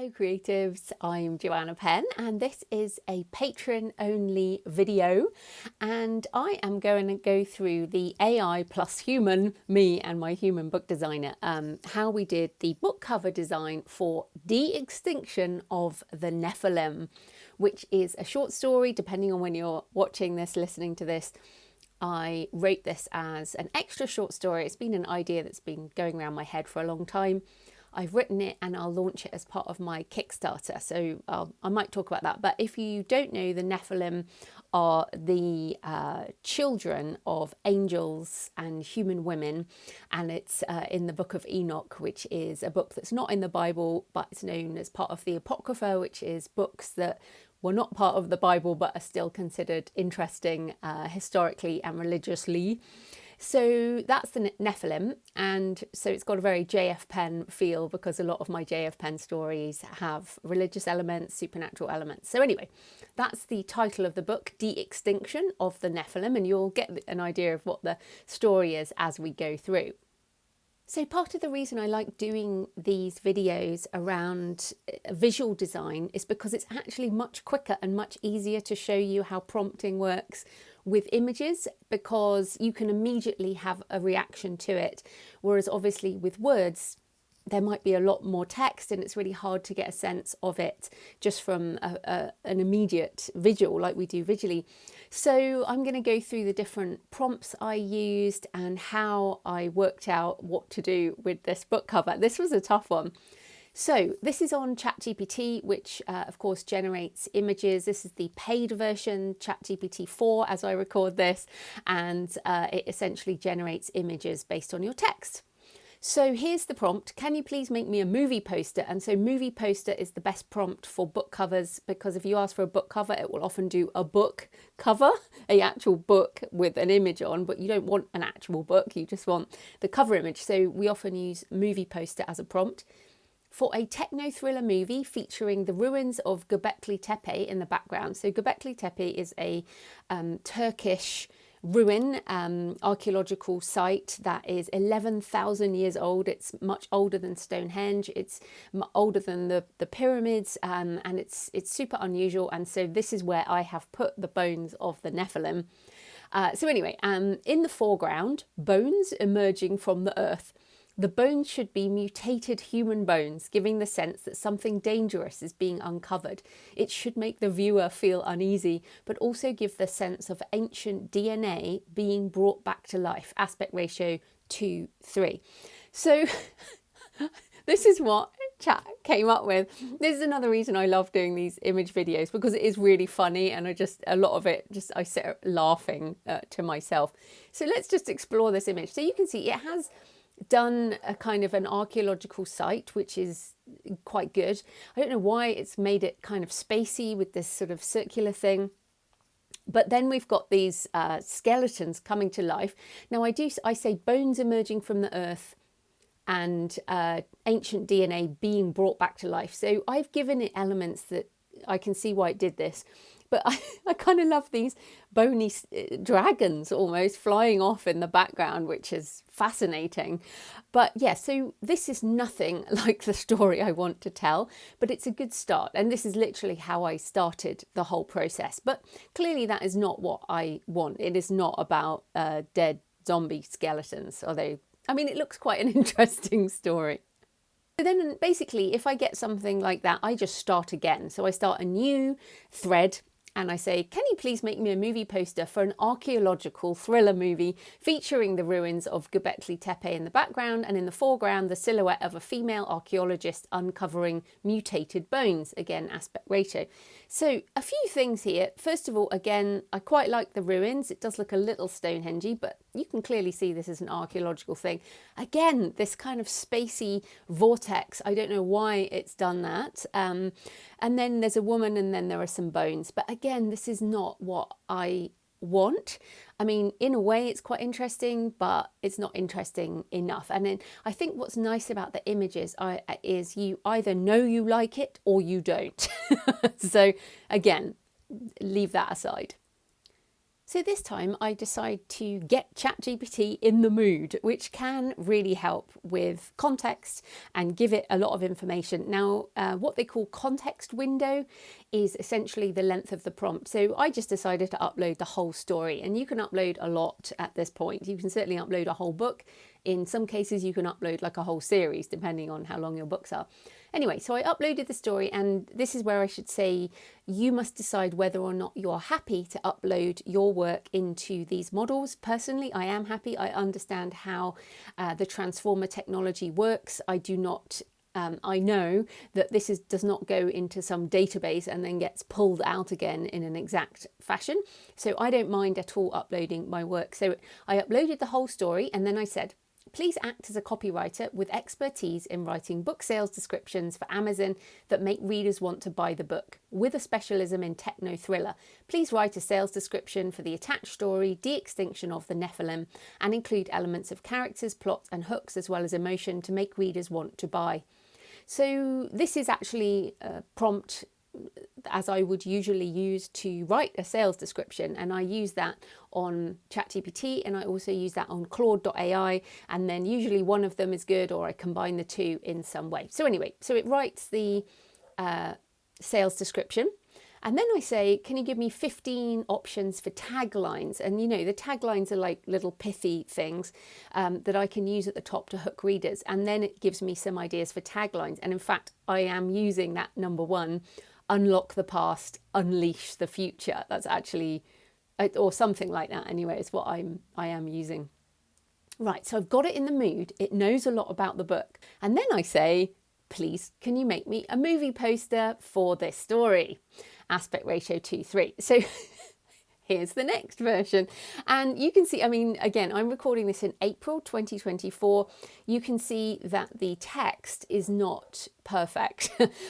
Hello creatives, I'm Penn and this is a Patron only video, and I am going to go through the AI plus human, me and my human book designer, how we did the book cover design for De-Extinction of the Nephilim, which is a short story depending on when you're watching this, listening to this. I wrote this as an extra short story. It's been an idea that's been going around my head for a long time. I've written it and I'll launch it as part of my Kickstarter, so I might talk about that. But if you don't know, the Nephilim are the children of angels and human women, and it's in the Book of Enoch, which is a book that's not in the Bible, but it's known as part of the Apocrypha, which is books that were not part of the Bible but are still considered interesting historically and religiously. So that's the Nephilim, and so it's got a very J.F. Penn feel because a lot of my J.F. Penn stories have religious elements, supernatural elements. So anyway, that's the title of the book, De-Extinction of the Nephilim, and you'll get an idea of what the story is as we go through. So part of the reason I like doing these videos around visual design is because it's actually much quicker and much easier to show you how prompting works with images, because you can immediately have a reaction to it. Whereas obviously with words, there might be a lot more text and it's really hard to get a sense of it just from an immediate visual like we do visually. So I'm going to go through the different prompts I used and how I worked out what to do with this book cover. This was a tough one. So this is on ChatGPT, which of course generates images. This is the paid version, ChatGPT 4 as I record this, and it essentially generates images based on your text. So here's the prompt: can you please make me a movie poster? And so movie poster is the best prompt for book covers, because if you ask for a book cover, it will often do a book cover, an actual book with an image on, but you don't want an actual book, you just want the cover image. So we often use movie poster as a prompt. For a techno-thriller movie featuring the ruins of Göbekli Tepe in the background. So Göbekli Tepe is a Turkish ruin, archaeological site that is 11,000 years old. It's much older than Stonehenge. It's older than the pyramids, and it's super unusual. And so this is where I have put the bones of the Nephilim. So anyway, in the foreground, bones emerging from the earth. The bones should be mutated human bones, giving the sense that something dangerous is being uncovered. It should make the viewer feel uneasy, but also give the sense of ancient DNA being brought back to life. Aspect ratio 2:3. So this is what chat came up with. This is another reason I love doing these image videos, because it is really funny, and a lot of it I sit laughing to myself. So let's just explore this image. So you can see it has done a kind of an archaeological site, which is quite good. I don't know why it's made it kind of spacey with this sort of circular thing. But then we've got these skeletons coming to life. Now I say bones emerging from the earth and ancient DNA being brought back to life. So I've given it elements that I can see why it did this. But I kind of love these bony dragons almost flying off in the background, which is fascinating. But yeah, so this is nothing like the story I want to tell, but it's a good start. And this is literally how I started the whole process. But clearly that is not what I want. It is not about dead zombie skeletons, although, I mean, it looks quite an interesting story. So then basically, if I get something like that, I just start again. So I start a new thread and I say, can you please make me a movie poster for an archaeological thriller movie featuring the ruins of Göbekli Tepe in the background, and in the foreground, the silhouette of a female archaeologist uncovering mutated bones. Again, aspect ratio. So a few things here. First of all, again, I quite like the ruins. It does look a little Stonehenge-y, but you can clearly see this is an archaeological thing. Again, this kind of spacey vortex. I don't know why it's done that. And then there's a woman, and then there are some bones. But again, this is not what I want. I mean, in a way it's quite interesting, but it's not interesting enough. And then I think what's nice about the images is you either know you like it or you don't. So again, leave that aside. So this time I decide to get ChatGPT in the mood, which can really help with context and give it a lot of information. Now, what they call context window is essentially the length of the prompt. So I just decided to upload the whole story, and you can upload a lot at this point. You can certainly upload a whole book. In some cases, you can upload like a whole series, depending on how long your books are. Anyway, so I uploaded the story, and this is where I should say you must decide whether or not you're happy to upload your work into these models. Personally, I am happy. I understand how the transformer technology works. I do not I know that this does not go into some database and then gets pulled out again in an exact fashion. So I don't mind at all uploading my work. So I uploaded the whole story, and then I said, please act as a copywriter with expertise in writing book sales descriptions for Amazon that make readers want to buy the book, with a specialism in techno thriller. Please write a sales description for the attached story, De-Extinction of the Nephilim, and include elements of characters, plot, and hooks, as well as emotion to make readers want to buy. So this is actually a prompt as I would usually use to write a sales description, and I use that on ChatGPT, and I also use that on Claude.ai, and then usually one of them is good, or I combine the two in some way. So anyway, so it writes the sales description, and then I say, can you give me 15 options for taglines? And you know, the taglines are like little pithy things that I can use at the top to hook readers, and then it gives me some ideas for taglines. And in fact, I am using that number one, unlock the past, unleash the future. That's actually, or something like that anyway, is what I am using. Right, so I've got it in the mood. It knows a lot about the book. And then I say, please, can you make me a movie poster for this story? Aspect ratio 2:3. So here's the next version. And you can see, I mean, again, I'm recording this in April 2024. You can see that the text is not perfect.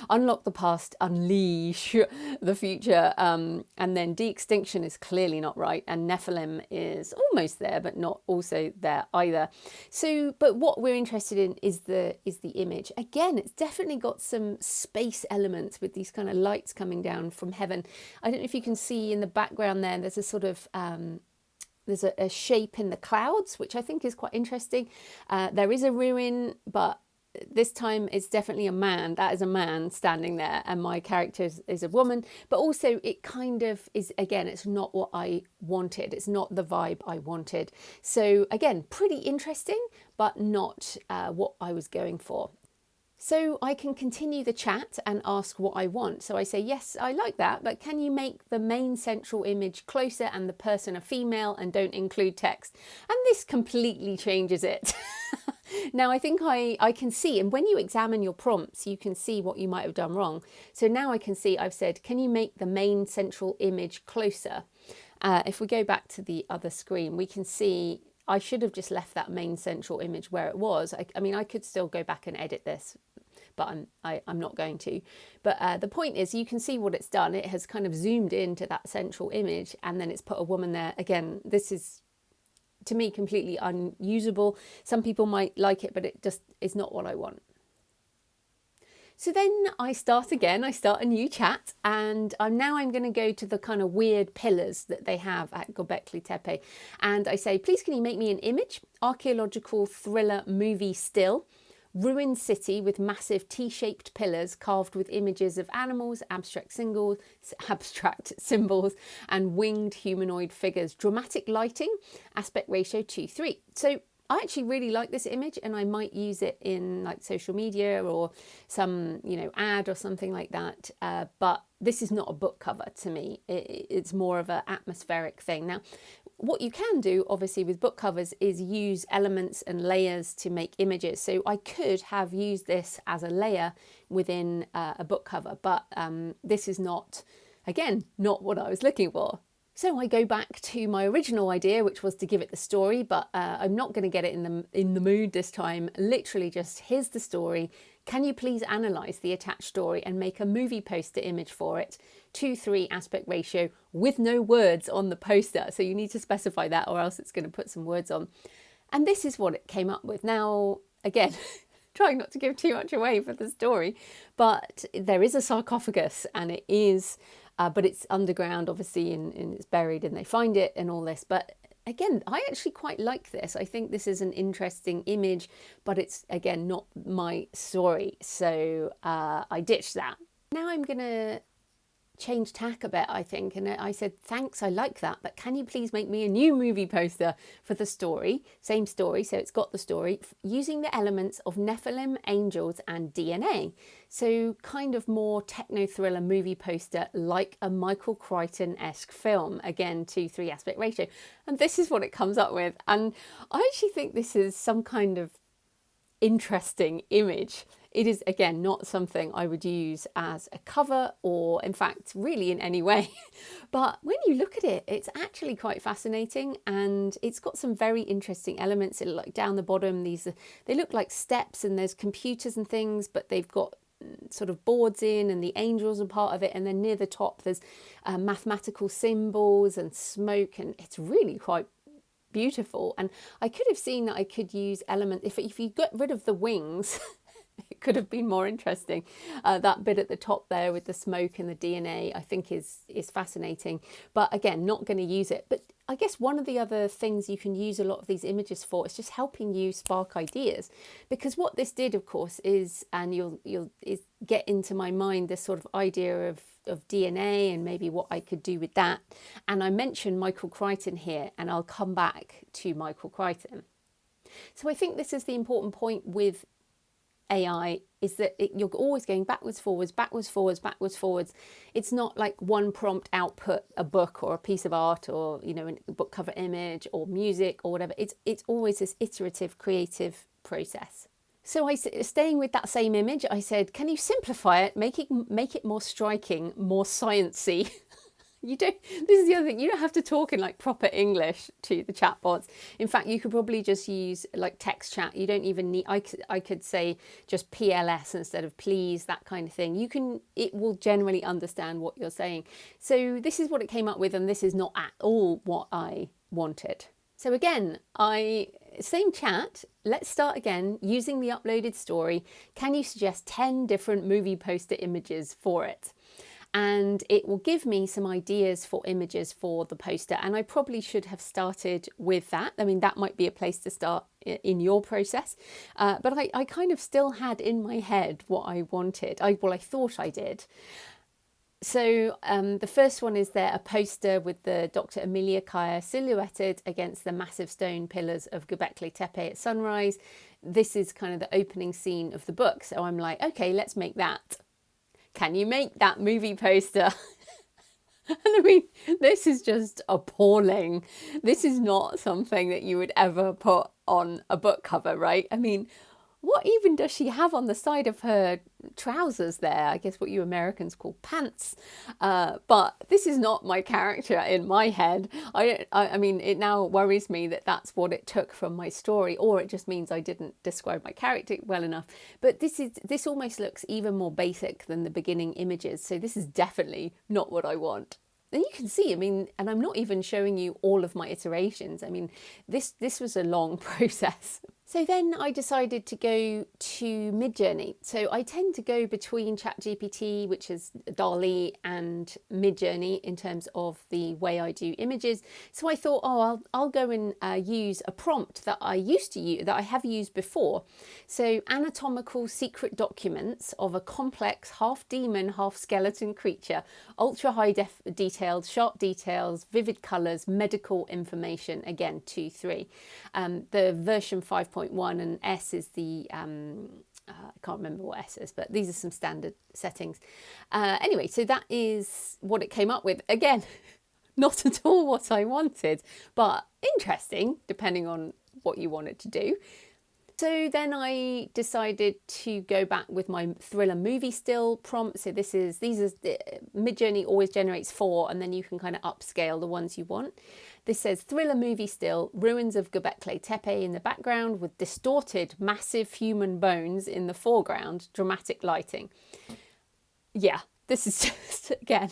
Unlock the past, unleash the future. And then De-Extinction is clearly not right. And Nephilim is almost there, but not also there either. So, but what we're interested in is the image. Again, it's definitely got some space elements with these kind of lights coming down from heaven. I don't know if you can see in the background there, there's a sort of there's a shape in the clouds, which I think is quite interesting. There is a ruin, but this time it's definitely a man. That is a man standing there, and my character is a woman. But also it kind of is, again, it's not what I wanted. It's not the vibe I wanted. So again, pretty interesting, but not what I was going for. So I can continue the chat and ask what I want. So I say, yes, I like that, but can you make the main central image closer and the person a female and don't include text? And this completely changes it. Now I think I can see, and when you examine your prompts, you can see what you might have done wrong. So now I can see I've said, can you make the main central image closer? If we go back to the other screen, we can see I should have just left that main central image where it was. I mean, I could still go back and edit this, but I'm not going to. But the point is, you can see what it's done. It has kind of zoomed into that central image, and then it's put a woman there. Again, this is, to me, completely unusable. Some people might like it, but it just is not what I want. So then I start again, I start a new chat, and I'm going to go to the kind of weird pillars that they have at Göbekli Tepe. And I say, please can you make me an image, archaeological thriller movie still, ruined city with massive T-shaped pillars carved with images of animals, abstract symbols, and winged humanoid figures, dramatic lighting, aspect ratio 2:3. So I actually really like this image, and I might use it in like social media or some, ad or something like that. But this is not a book cover to me. It's more of an atmospheric thing. Now, what you can do, obviously, with book covers is use elements and layers to make images. So I could have used this as a layer within a book cover, but this is not, again, not what I was looking for. So I go back to my original idea, which was to give it the story, but I'm not going to get it in the mood this time. Literally just, here's the story. Can you please analyse the attached story and make a movie poster image for it? 2:3 aspect ratio with no words on the poster. So you need to specify that, or else it's going to put some words on. And this is what it came up with. Now, again, trying not to give too much away for the story, but there is a sarcophagus, and it is but it's underground, obviously, and it's buried and they find it and all this. But again, I actually quite like this. I think this is an interesting image, but it's, again, not my story. So I ditched that. Now I'm going to change tack a bit, I think, and I said, thanks, I like that, but can you please make me a new movie poster for the story, same story, so it's got the story, using the elements of Nephilim, angels and DNA. So kind of more techno thriller movie poster, like a Michael Crichton-esque film, again 2:3 aspect ratio. And this is what it comes up with, and I actually think this is some kind of interesting image. It is, again, not something I would use as a cover or, in fact, really in any way. But when you look at it, it's actually quite fascinating, and it's got some very interesting elements. Like down the bottom, they look like steps, and there's computers and things, but they've got sort of boards in, and the angels are part of it. And then near the top, there's mathematical symbols and smoke, and it's really quite beautiful. And I could have seen that I could use if you got rid of the wings, it could have been more interesting. That bit at the top there with the smoke and the DNA, I think is fascinating. But again, not going to use it. But I guess one of the other things you can use a lot of these images for is just helping you spark ideas. Because what this did, of course, is, and you'll get into my mind this sort of idea of DNA and maybe what I could do with that. And I mentioned Michael Crichton here, and I'll come back to Michael Crichton. So I think this is the important point with AI, is that you're always going backwards, forwards, backwards, forwards, backwards, forwards. It's not like one prompt output a book or a piece of art, or, you know, a book cover image or music or whatever. It's always this iterative, creative process. So staying with that same image, I said, can you simplify it, make it more striking, more sciencey? This is the other thing, you don't have to talk in like proper English to the chatbots. In fact, you could probably just use like text chat. You don't even need, I could say just PLS instead of please, that kind of thing. It will generally understand what you're saying. So this is what it came up with, and this is not at all what I wanted. So again, same chat, let's start again using the uploaded story. Can you suggest 10 different movie poster images for it? And it will give me some ideas for images for the poster. And I probably should have started with that. I mean, that might be a place to start in your process. But I kind of still had in my head what I wanted. I thought I did. So the first one is there, a poster with the Dr. Emilia Kaya silhouetted against the massive stone pillars of Göbekli Tepe at sunrise. This is kind of the opening scene of the book. So I'm like, okay, let's make that. Can you make that movie poster? And I mean, this is just appalling. This is not something that you would ever put on a book cover, right? I mean, what even does she have on the side of her trousers there? I guess what you Americans call pants. But this is not my character in my head. I mean, it now worries me that that's what it took from my story, or it just means I didn't describe my character well enough. But this almost looks even more basic than the beginning images. So this is definitely not what I want. And you can see, I mean, and I'm not even showing you all of my iterations. I mean, this was a long process. So then I decided to go to Midjourney. So I tend to go between ChatGPT, which is DALL-E, and Midjourney in terms of the way I do images. So I thought, oh, I'll go and use a prompt that I used to use, that I have used before. So anatomical secret documents of a complex half demon, half skeleton creature, ultra high detailed, sharp details, vivid colours, medical information. Again, 2.3. The version 5.1 and S is the I can't remember what S is, but these are some standard settings. Anyway, so that is what it came up with. Again, not at all what I wanted, but interesting, depending on what you want it to do. So then I decided to go back with my thriller movie still prompt. So Midjourney always generates 4, and then you can kind of upscale the ones you want. This says thriller movie still, ruins of Göbekli Tepe in the background with distorted massive human bones in the foreground, dramatic lighting. Yeah, this is just, again,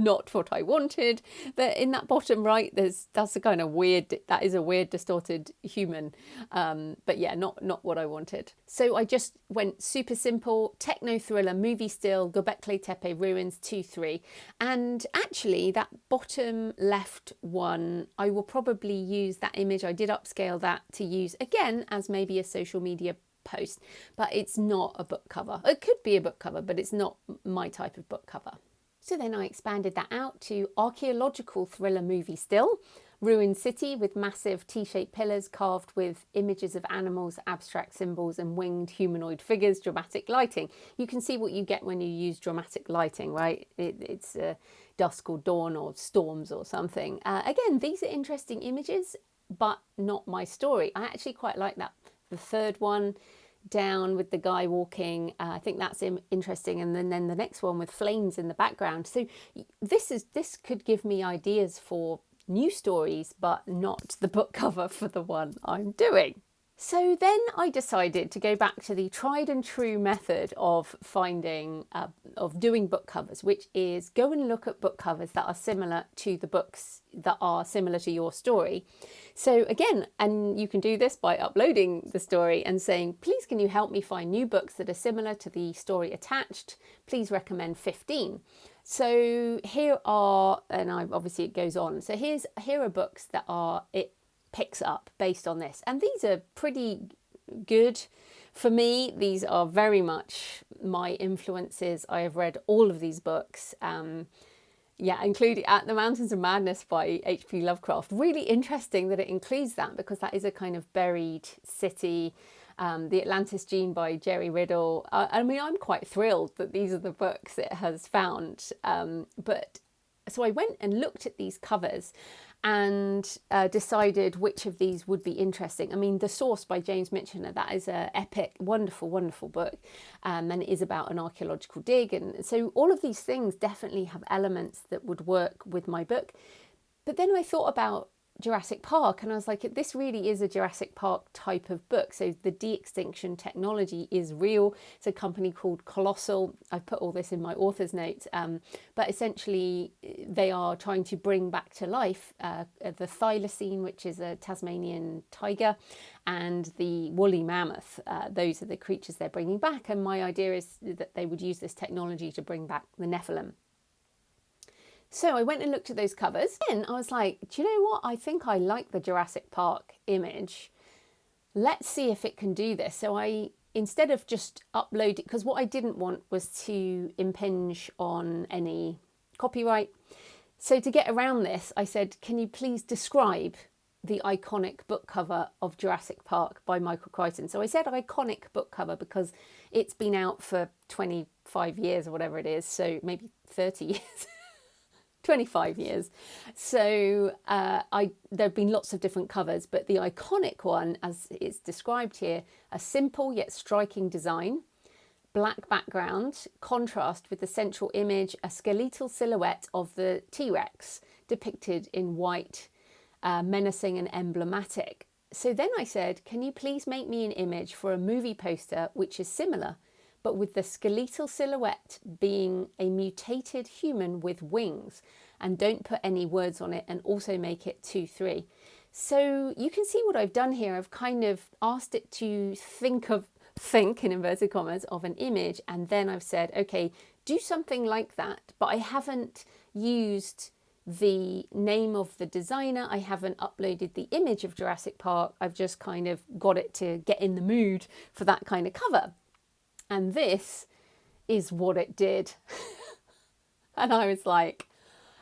not what I wanted. In that bottom right, that's a kind of weird, that is a weird distorted human. But yeah, not what I wanted. So I just went super simple, techno thriller, movie still, Göbekli Tepe ruins 2-3. And actually that bottom left one, I will probably use that image. I did upscale that to use again as maybe a social media post, but it's not a book cover. It could be a book cover, but it's not my type of book cover. So then I expanded that out to archaeological thriller movie still, ruined city with massive T-shaped pillars carved with images of animals, abstract symbols and winged humanoid figures, dramatic lighting. You can see what you get when you use dramatic lighting, right? It's dusk or dawn or storms or something. Again, these are interesting images, but not my story. I actually quite like that. The third one down with the guy walking, I think that's interesting, and then the next one with flames in the background. So this could give me ideas for new stories, but not the book cover for the one I'm doing. So then I decided to go back to the tried and true method of doing book covers, which is go and look at book covers that are similar to the books that are similar to your story. So again, and you can do this by uploading the story and saying, please can you help me find new books that are similar to the story attached? Please recommend 15. So here are, and obviously it goes on. So here are books that it picks up based on this, and these are pretty good for me. These are very much my influences. I have read all of these books, including At the Mountains of Madness by H.P. Lovecraft. Really interesting that it includes that, because that is a kind of buried city. The Atlantis Gene by Jerry Riddle. I mean, I'm quite thrilled that these are the books it has found. But so I went and looked at these covers and decided which of these would be interesting. I mean, The Source by James Michener, that is an epic, wonderful, wonderful book. And it is about an archaeological dig. And so all of these things definitely have elements that would work with my book. But then I thought about Jurassic Park, and I was like, this really is a Jurassic Park type of book. So the de-extinction technology is real. It's a company called Colossal. I put all this in my author's notes, but essentially they are trying to bring back to life the thylacine, which is a Tasmanian tiger, and the woolly mammoth. Those are the creatures they're bringing back, and my idea is that they would use this technology to bring back the Nephilim. So I went and looked at those covers, and I was like, do you know what? I think I like the Jurassic Park image. Let's see if it can do this. So I, instead of just uploading, because what I didn't want was to impinge on any copyright. So to get around this, I said, can you please describe the iconic book cover of Jurassic Park by Michael Crichton? So I said iconic book cover because it's been out for 25 years or whatever it is. So maybe 30 years. 25 years. So there have been lots of different covers, but the iconic one, as it's described here, a simple yet striking design, black background, contrast with the central image, a skeletal silhouette of the T-Rex depicted in white, menacing and emblematic. So then I said, can you please make me an image for a movie poster which is similar, but with the skeletal silhouette being a mutated human with wings, and don't put any words on it, and also make it 2-3. So you can see what I've done here. I've kind of asked it to think in inverted commas of an image, and then I've said, okay, do something like that, but I haven't used the name of the designer. I haven't uploaded the image of Jurassic Park. I've just kind of got it to get in the mood for that kind of cover. And this is what it did. And I was like,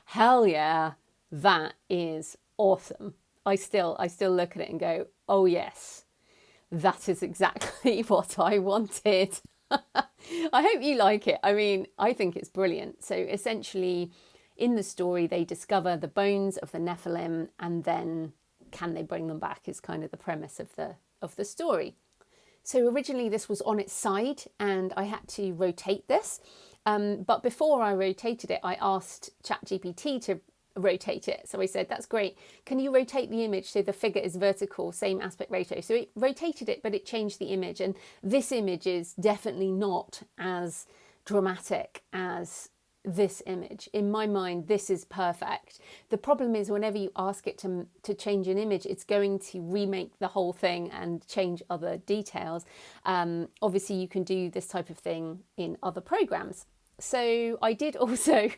hell yeah, that is awesome. I still look at it and go, oh yes, that is exactly what I wanted. I hope you like it. I mean, I think it's brilliant. So essentially in the story, they discover the bones of the Nephilim, and then can they bring them back is kind of the premise of the story. So originally this was on its side and I had to rotate this. But before I rotated it, I asked ChatGPT to rotate it. So I said, that's great. Can you rotate the image so the figure is vertical, same aspect ratio? So it rotated it, but it changed the image. And this image is definitely not as dramatic as this image. In my mind, this is perfect. The problem is whenever you ask it to change an image, it's going to remake the whole thing and change other details. Obviously, you can do this type of thing in other programs. So I did also,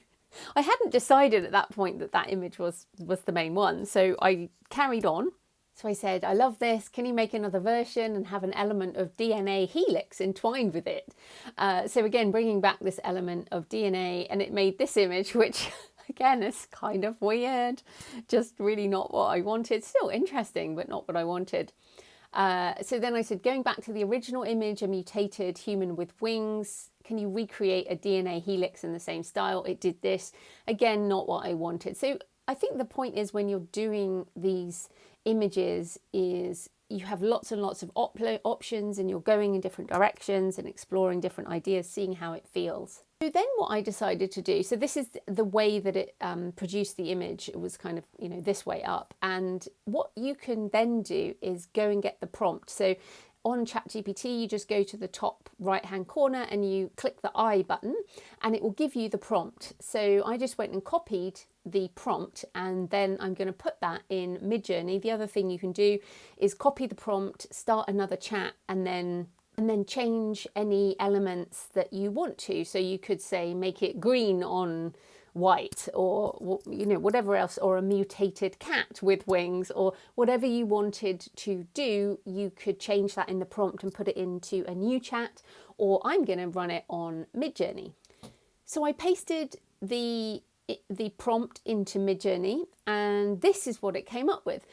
I hadn't decided at that point that that image was the main one. So I carried on. So I said, I love this. Can you make another version and have an element of DNA helix entwined with it? So again, bringing back this element of DNA, and it made this image, which again is kind of weird, just really not what I wanted. Still interesting, but not what I wanted. So then I said, going back to the original image, a mutated human with wings, can you recreate a DNA helix in the same style? It did this. Again, not what I wanted. So I think the point is when you're doing these images is you have lots and lots of options, and you're going in different directions and exploring different ideas, seeing how it feels. So then what I decided to do, so this is the way that it produced the image. It was kind of, you know, this way up. And what you can then do is go and get the prompt. So on ChatGPT, you just go to the top right hand corner and you click the I button and it will give you the prompt. So I just went and copied the prompt, and then I'm going to put that in Midjourney. The other thing you can do is copy the prompt, start another chat, and then change any elements that you want to. So you could say make it green on white, or, you know, whatever else, or a mutated cat with wings, or whatever you wanted to do. You could change that in the prompt and put it into a new chat, or I'm going to run it on Midjourney. So I pasted the prompt into Midjourney, and this is what it came up with.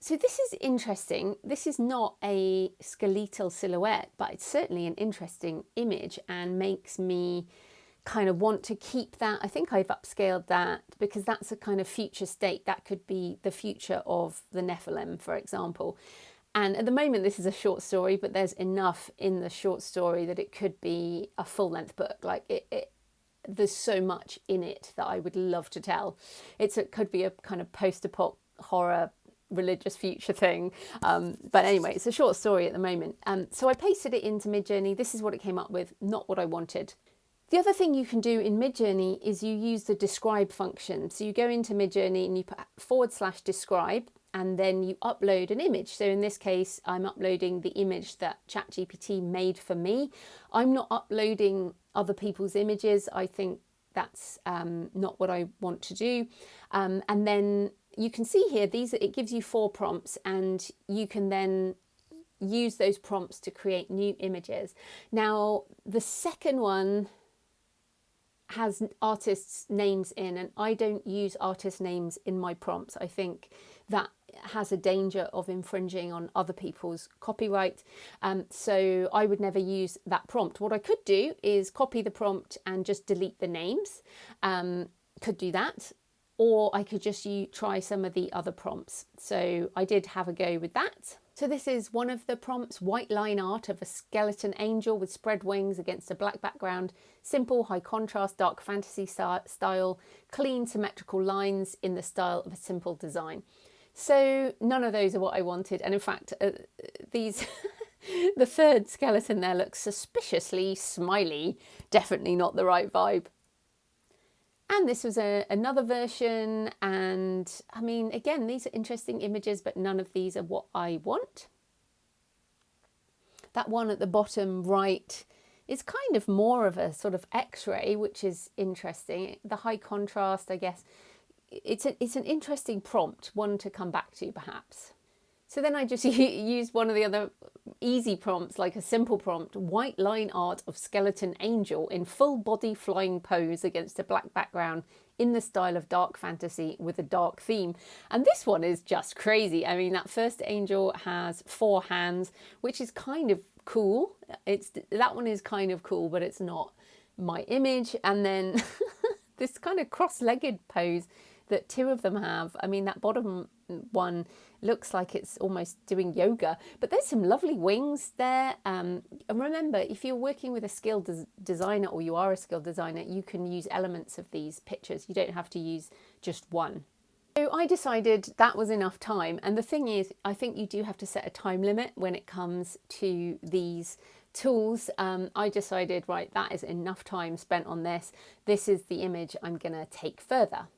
So this is interesting. This is not a skeletal silhouette, but it's certainly an interesting image and makes me kind of want to keep that. I think I've upscaled that because that's a kind of future state. That could be the future of the Nephilim, for example. And at the moment, this is a short story, but there's enough in the short story that it could be a full-length book. Like there's so much in it that I would love to tell. It could be a kind of post-apoc horror religious future thing, but anyway, it's a short story at the moment. So I pasted it into Midjourney. This is what it came up with, not what I wanted. The other thing you can do in Midjourney is you use the describe function. So you go into Midjourney and you put /describe, and then you upload an image. So in this case, I'm uploading the image that ChatGPT made for me. I'm not uploading other people's images. I think that's not what I want to do. And then you can see here, it gives you 4 prompts, and you can then use those prompts to create new images. Now, the second one has artists' names in, and I don't use artist names in my prompts. I think that has a danger of infringing on other people's copyright. So I would never use that prompt. What I could do is copy the prompt and just delete the names. Could do that. Or I could just try some of the other prompts. So I did have a go with that. So this is one of the prompts: white line art of a skeleton angel with spread wings against a black background, simple, high contrast, dark fantasy style, clean symmetrical lines in the style of a simple design. So none of those are what I wanted. And in fact, the third skeleton there looks suspiciously smiley. Definitely not the right vibe. And this was another version, and I mean, again, these are interesting images, but none of these are what I want. That one at the bottom right is kind of more of a sort of X-ray, which is interesting. The high contrast, I guess, it's an interesting prompt, one to come back to perhaps. So then I just used one of the other easy prompts, like a simple prompt: white line art of skeleton angel in full body flying pose against a black background in the style of dark fantasy with a dark theme. And this one is just crazy. I mean, that first angel has 4 hands, which is kind of cool. That one is kind of cool, but it's not my image. And then this kind of cross-legged pose that 2 of them have. I mean, that bottom one looks like it's almost doing yoga, but there's some lovely wings there. And remember, if you're working with a skilled designer, or you are a skilled designer, you can use elements of these pictures. You don't have to use just one. So I decided that was enough time. And the thing is, I think you do have to set a time limit when it comes to these tools, I decided, right, that is enough time spent on this. This is the image I'm going to take further.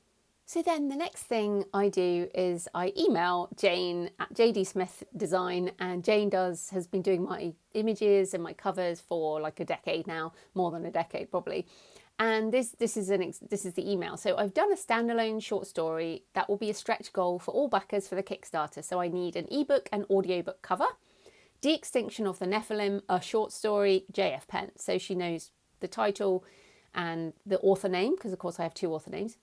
So then the next thing I do is I email Jane at JD Smith Design, and Jane has been doing my images and my covers for like a decade now, more than a decade probably. And this is the email. So I've done a standalone short story that will be a stretch goal for all backers for the Kickstarter. So I need an ebook and audiobook cover, De-Extinction of the Nephilim, a short story, JF Penn. So she knows the title and the author name, because of course I have two author names.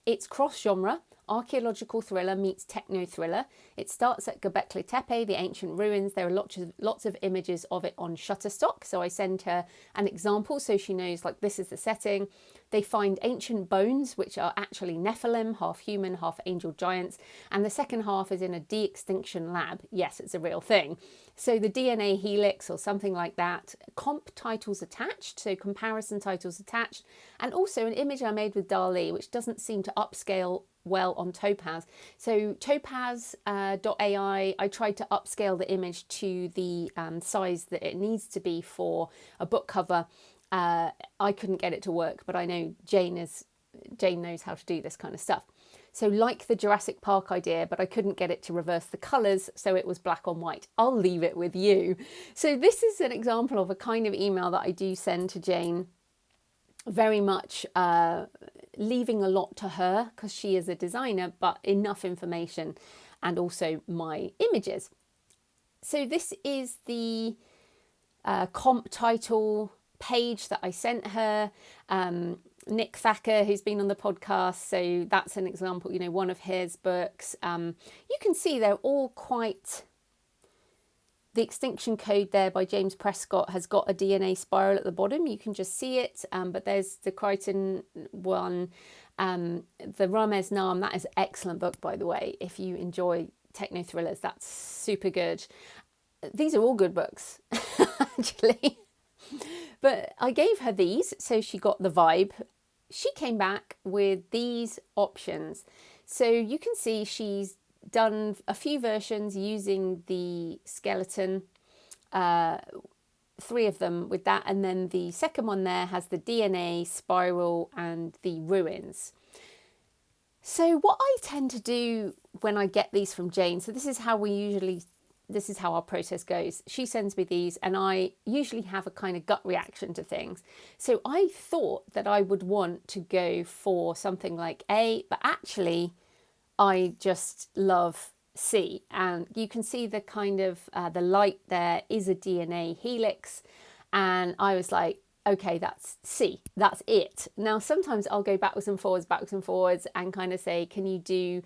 It's cross-genre, archaeological thriller meets techno-thriller. It starts at Göbekli Tepe, the ancient ruins. There are lots of images of it on Shutterstock. So I send her an example so she knows, like, this is the setting. They find ancient bones, which are actually Nephilim, half human, half angel giants. And the second half is in a de-extinction lab. Yes, it's a real thing. So the DNA helix or something like that. Comp titles attached, so comparison titles attached. And also an image I made with DALL-E, which doesn't seem to upscale well on Topaz. So Topaz.ai, I tried to upscale the image to the size that it needs to be for a book cover. I couldn't get it to work, but I know Jane knows how to do this kind of stuff. So like the Jurassic Park idea, but I couldn't get it to reverse the colours, so it was black on white. I'll leave it with you. So this is an example of a kind of email that I do send to Jane, very much leaving a lot to her because she is a designer, but enough information and also my images. So this is the comp title page that I sent her. Nick Thacker, who's been on the podcast, so that's an example, you know, one of his books. You can see they're all quite... The Extinction Code there by James Prescott has got a DNA spiral at the bottom. You can just see it, but there's the Crichton one, the Ramez Naam. That is an excellent book, by the way. If you enjoy techno thrillers, that's super good. These are all good books, actually. But I gave her these, so she got the vibe. She came back with these options. So you can see she's done a few versions using the skeleton, 3 of them with that, and then the second one there has the DNA spiral and the ruins. So what I tend to do when I get these from Jane, so this is how our process goes. She sends me these and I usually have a kind of gut reaction to things. So I thought that I would want to go for something like A, but actually I just love C. And you can see the kind of, the light there is a DNA helix. And I was like, okay, that's C, that's it. Now, sometimes I'll go backwards and forwards and kind of say, can you do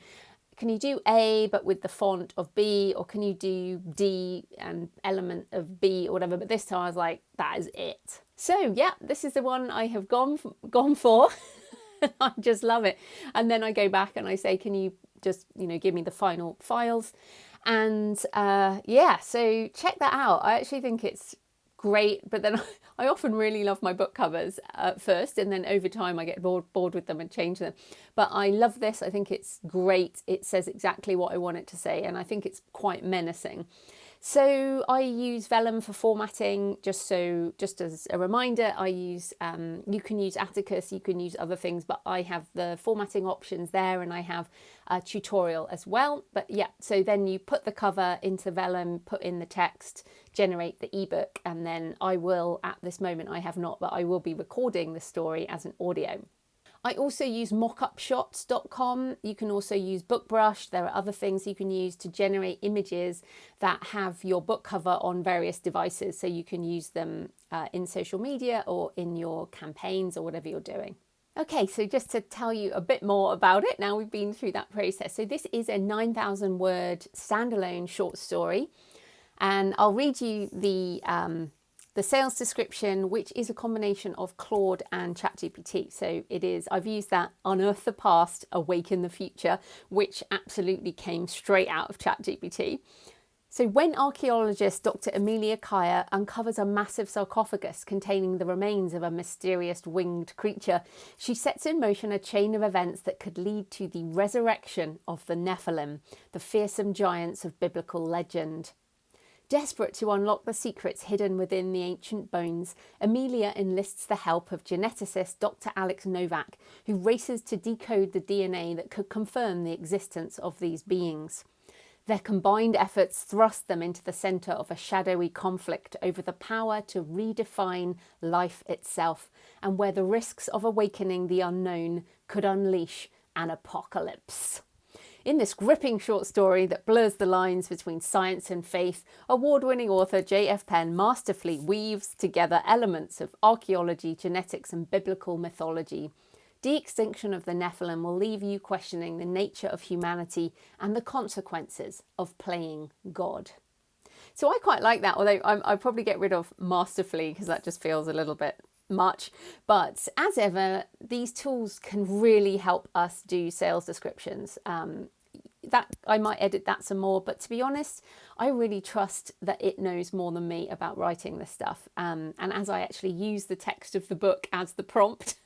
A, but with the font of B, or can you do D and element of B or whatever? But this time I was like, that is it. So yeah, this is the one I have gone for. I just love it. And then I go back and I say, can you just, you know, give me the final files? And yeah, so check that out. I actually think it's great, but then I often really love my book covers at first, and then over time I get bored with them and change them. But I love this. I think it's great. It says exactly what I want it to say, and I think it's quite menacing. So I use Vellum for formatting, just as a reminder. I use, you can use Atticus, you can use other things, but I have the formatting options there, and I have a tutorial as well. But yeah, so then you put the cover into Vellum, put in the text, generate the ebook, and then I will, at this moment I have not, but I will be recording the story as an audio. I also use mockupshots.com. You can also use BookBrush. There are other things you can use to generate images that have your book cover on various devices. So you can use them in social media or in your campaigns or whatever you're doing. Okay, so just to tell you a bit more about it, now we've been through that process. So this is a 9,000 word standalone short story. And I'll read you the sales description, which is a combination of Claude and ChatGPT. So it is, I've used that unearth the past, awaken the future, which absolutely came straight out of ChatGPT. So when archaeologist Dr. Amelia Kaya uncovers a massive sarcophagus containing the remains of a mysterious winged creature, she sets in motion a chain of events that could lead to the resurrection of the Nephilim, the fearsome giants of biblical legend. Desperate to unlock the secrets hidden within the ancient bones, Amelia enlists the help of geneticist Dr. Alex Novak, who races to decode the DNA that could confirm the existence of these beings. Their combined efforts thrust them into the centre of a shadowy conflict over the power to redefine life itself, and where the risks of awakening the unknown could unleash an apocalypse. In this gripping short story that blurs the lines between science and faith, award-winning author J.F. Penn masterfully weaves together elements of archaeology, genetics and biblical mythology. De-Extinction of the Nephilim will leave you questioning the nature of humanity and the consequences of playing God. So I quite like that, although I'd probably get rid of masterfully because that just feels a little bit much. But as ever, these tools can really help us do sales descriptions. That I might edit that some more, but to be honest, I really trust that it knows more than me about writing this stuff. And as I actually use the text of the book as the prompt,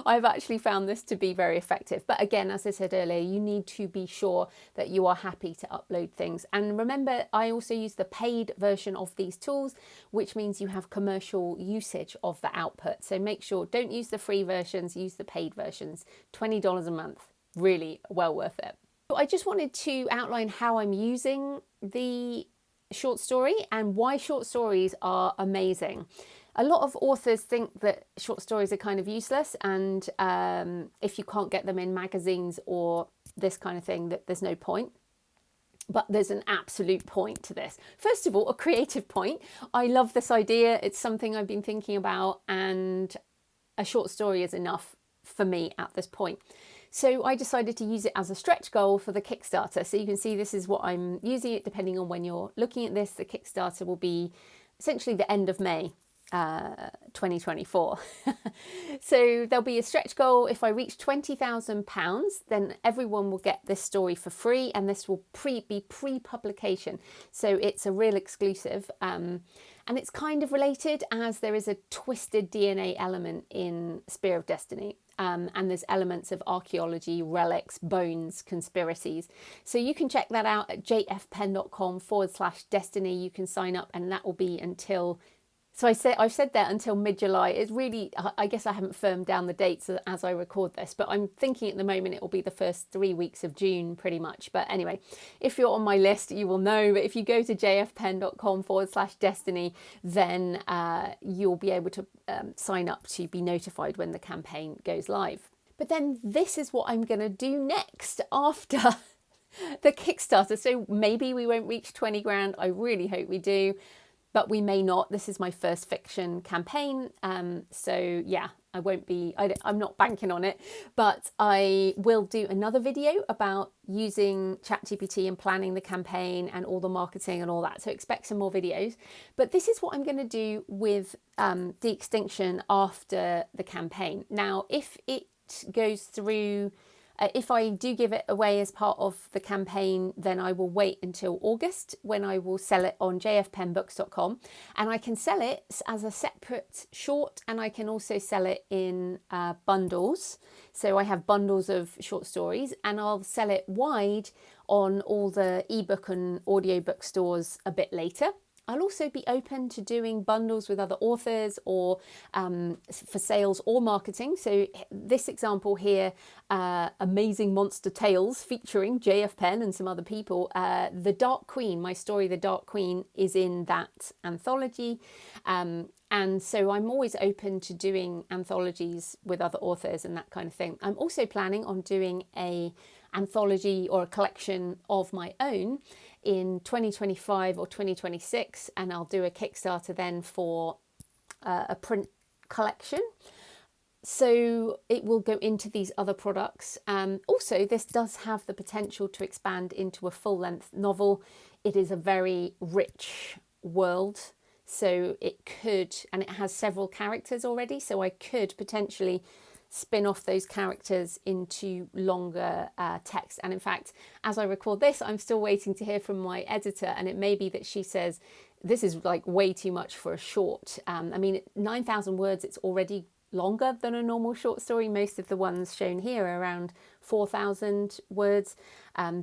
I've actually found this to be very effective. But again, as I said earlier, you need to be sure that you are happy to upload things. And remember, I also use the paid version of these tools, which means you have commercial usage of the output. So make sure, don't use the free versions, use the paid versions. $20 a month, really well worth it. I just wanted to outline how I'm using the short story and why short stories are amazing. A lot of authors think that short stories are kind of useless, and if you can't get them in magazines or this kind of thing, that there's no point. But there's an absolute point to this. First of all, a creative point. I love this idea. It's something I've been thinking about, and a short story is enough for me at this point. So I decided to use it as a stretch goal for the Kickstarter. So you can see this is what I'm using it depending on when you're looking at this. The Kickstarter will be essentially the end of May 2024. So there'll be a stretch goal. If I reach £20,000, then everyone will get this story for free, and this will be pre-publication. So it's a real exclusive. And it's kind of related, as there is a twisted DNA element in Spear of Destiny. And there's elements of archaeology, relics, bones, conspiracies. So you can check that out at jfpenn.com/destiny. You can sign up, and that will be until, so I've said that until mid-July. It's really, I guess I haven't firmed down the dates as I record this, but I'm thinking at the moment it will be the first 3 weeks of June pretty much. But anyway, if you're on my list, you will know. But if you go to jfpenn.com/destiny, then you'll be able to sign up to be notified when the campaign goes live. But then this is what I'm going to do next after the Kickstarter. So maybe we won't reach 20 grand. I really hope we do, but we may not. This is my first fiction campaign. So yeah, I'm not banking on it, but I will do another video about using ChatGPT and planning the campaign and all the marketing and all that. So expect some more videos. But this is what I'm going to do with De-Extinction after the campaign. Now, if it goes through, if I do give it away as part of the campaign, then I will wait until August when I will sell it on jfpennbooks.com, and I can sell it as a separate short, and I can also sell it in bundles. So I have bundles of short stories, and I'll sell it wide on all the ebook and audiobook stores a bit later. I'll also be open to doing bundles with other authors or for sales or marketing. So this example here, Amazing Monster Tales featuring J.F. Penn and some other people. The Dark Queen, my story, The Dark Queen, is in that anthology. And so I'm always open to doing anthologies with other authors and that kind of thing. I'm also planning on doing a anthology or a collection of my own in 2025 or 2026, and I'll do a Kickstarter then for a print collection. So it will go into these other products. Also, this does have the potential to expand into a full-length novel. It is a very rich world, so it could, and it has several characters already, so I could potentially spin off those characters into longer text. And in fact, as I record this, I'm still waiting to hear from my editor, and it may be that she says this is like way too much for a short. I mean, 9,000 words, it's already longer than a normal short story. Most of the ones shown here are around 4,000 words.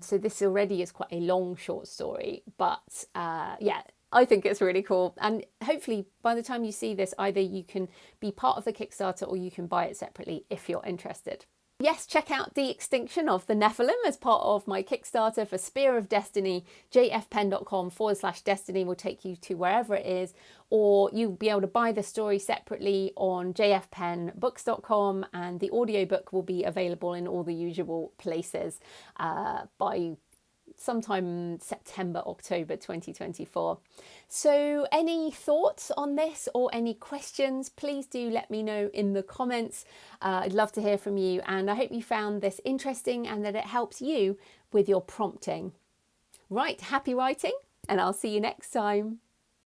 So this already is quite a long short story, but yeah, I think it's really cool. And hopefully by the time you see this, either you can be part of the Kickstarter or you can buy it separately if you're interested. Yes, check out De-Extinction of the Nephilim as part of my Kickstarter for Spear of Destiny. jfpenn.com/destiny will take you to wherever it is, or you'll be able to buy the story separately on jfpennbooks.com, and the audiobook will be available in all the usual places by sometime September, October 2024. So any thoughts on this or any questions, please do let me know in the comments. I'd love to hear from you, and I hope you found this interesting and that it helps you with your prompting. Right, happy writing, and I'll see you next time.